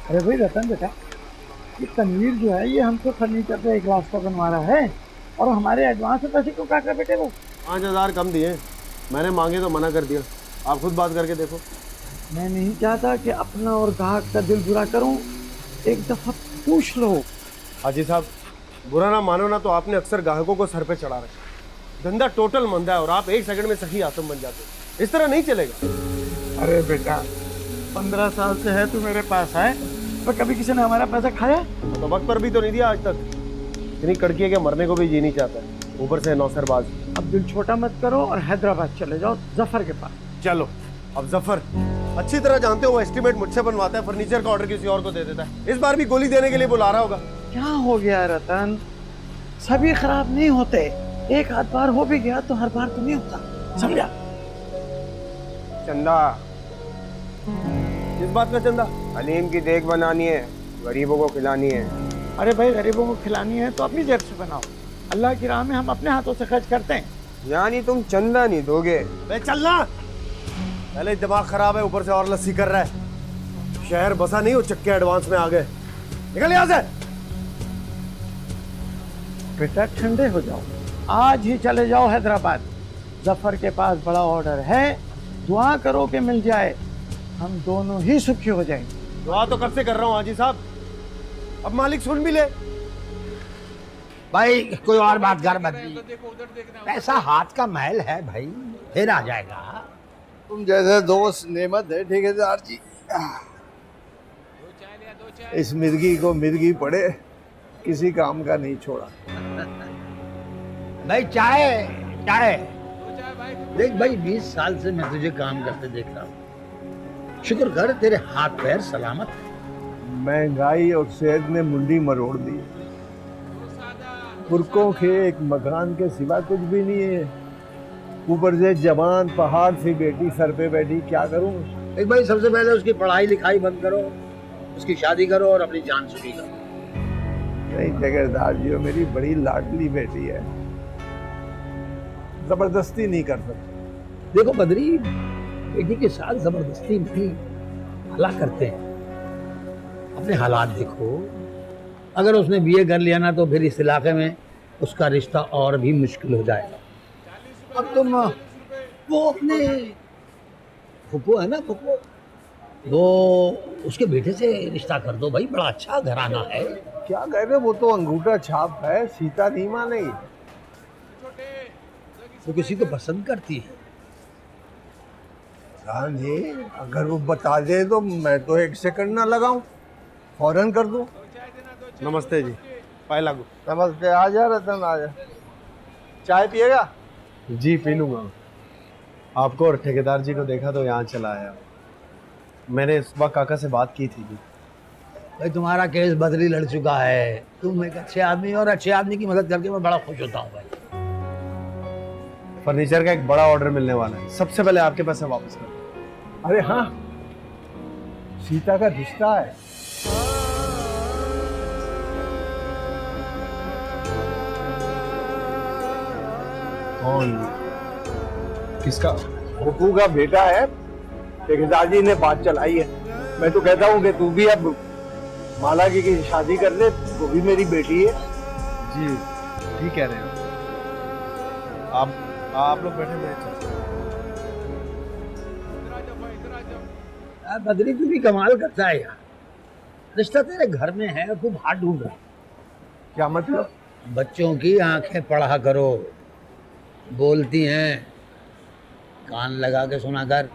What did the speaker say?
अरे भाई रतन बेटा, ये तनवीर जो है ये हमसे फर्नीचर पे एक रास्ता बनवा रहा है और हमारे एडवांस में पैसे क्यों काट रहे बेटे वो? 5,000 कम दिए। मैंने मांगे तो मना कर दिया। आप खुद बात करके देखो। मैं नहीं चाहता कि अपना और ग्राहक का दिल बुरा करूं। एक दफा पूछ लो। हाजी साहब, बुरा ना मानो ना तो आपने अक्सर ग्राहकों को सर पे चढ़ा रखा। धंधा टोटल मंदा है और आप 1 सेकंड में सही आतम बन जाते हो। इस तरह नहीं चलेगा। अरे बेटा, 15 साल से है तू मेरे पास है, पर कभी किसी ने हमारा पैसा खाया? तो वक्त पर भी तो नहीं दिया आज तक। इतनी कड़की है कि मरने को भी जी नहीं चाहता है, ऊपर से नौसरबाज। अब दिल छोटा मत करो और हैदराबाद चले जाओ जफर के पास। चलो। अब जफर अच्छी तरह जानते हो वो एस्टीमेट मुझसे बनवाता है, फर्नीचर का ऑर्डर किसी और को दे देता है। इस बार भी गोली देने के लिए बुला रहा होगा। क्या हो गया रतन? सभी खराब नहीं होते, एक आध बार हो भी गया तो हर बार तो नहीं होता, समझा? चंदा, किस बात का चंदा? हलीम की देख बनानी है, गरीबों को खिलानी है। अरे भाई, गरीबों को खिलानी है तो अपनी जेब से बनाओ। अल्लाह की राह में हम अपने हाथों से खर्च करते हैं। यानी तुम चंदा नहीं दोगे? चलना। पहले ही दिमाग खराब है, ऊपर से और लस्सी कर रहा है। शहर बसा नहीं हो, चक्के एडवांस में आ गए। निकल यहाँ से। बेटा ठंडे हो जाओ, आज ही चले जाओ हैदराबाद। जफर के पास बड़ा ऑर्डर है, दुआ करो कि मिल जाए, हम दोनों ही सुखी हो जाएंगे। दुआ तो कब से कर रहा हूँ हाजी साहब, अब मालिक सुन भी ले। भाई कोई और बात कर मत। पैसा हाथ का महल है भाई, फिर आ जाएगा। तुम जैसे दोस्त नेमत है ठेकेदार जी। इस मिर्गी को मिर्गी पड़े, किसी काम का नहीं छोड़ा। भाई चाय चाय। देख भाई, 20 साल से मैं तुझे काम करते देख रहा हूँ। शुक्र कर तेरे हाथ पैर सलामत है। महंगाई और सेहत ने मुंडी मरोड़ दी। पुरकों के एक मकान के सिवा कुछ भी नहीं है। ऊपर से जवान पहाड़ सी बेटी सर पे बैठी, क्या करूं? एक भाई, सबसे पहले उसकी पढ़ाई लिखाई बंद करो, उसकी शादी करो और अपनी जान सुखी करो। नहीं ठेकेदार जी, मेरी बड़ी लाडली बेटी है, जबरदस्ती नहीं कर सकते। देखो बदरी, बेटी के साथ जबरदस्ती नहीं भला करते हैं। अपने हालात देखो, अगर उसने बीए कर लिया ना तो फिर इस इलाके में उसका रिश्ता और भी मुश्किल हो जाएगा। अब तुम वो अपने फुप्पो है ना, फुप्पो, वो उसके बेटे से रिश्ता कर दो भाई, बड़ा अच्छा घराना है। क्या कह रहे हो? वो तो अंगूठा छाप है, सीता नहीं मानेगी। वो किसी को पसंद करती है। हाँ जी, अगर वो बता दे तो मैं तो 1 सेकंड ना लगाऊं, फौरन कर दूं। नमस्ते जी, पाए लागू। नमस्ते। आ जा रतन, आ जा। चाय पिएगा? जी पी लूंगा। आपको और ठेकेदार जी को देखा तो यहाँ चला आया। मैंने सुबह काका से बात की थी जी। भाई तुम्हारा केस बदली लड़ चुका है। तुम एक अच्छे आदमी हो और अच्छे आदमी की मदद करके मैं बड़ा खुश होता हूँ भाई। फर्नीचर का एक बड़ा ऑर्डर मिलने वाला है, सबसे पहले आपके पैसे वापस कर। अरे हाँ, सीता का रिश्ता है। कौन? किसका? फुफू का बेटा है। ठेकेदार जी ने बात चलाई है। मैं तो कहता हूँ कि तू भी अब माला की शादी कर ले, वो भी मेरी बेटी है। जी ठीक कह रहे हैं आप लोग बैठे हुए। बदरी तू भी कमाल करता है यार। रिश्ता तेरे घर में है, खूब हाथ ढूंढ रहा है। क्या मतलब? बच्चों की आंखें पढ़ा करो, बोलती हैं, कान लगा के सुना कर।